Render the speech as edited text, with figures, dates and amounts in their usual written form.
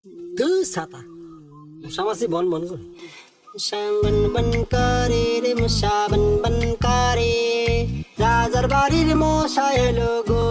তুই ছাতা মশা মাছি বন বন করে মশা বন বন করে রে মশা বন বন করে রাজার বাড়ির মশা এলো গো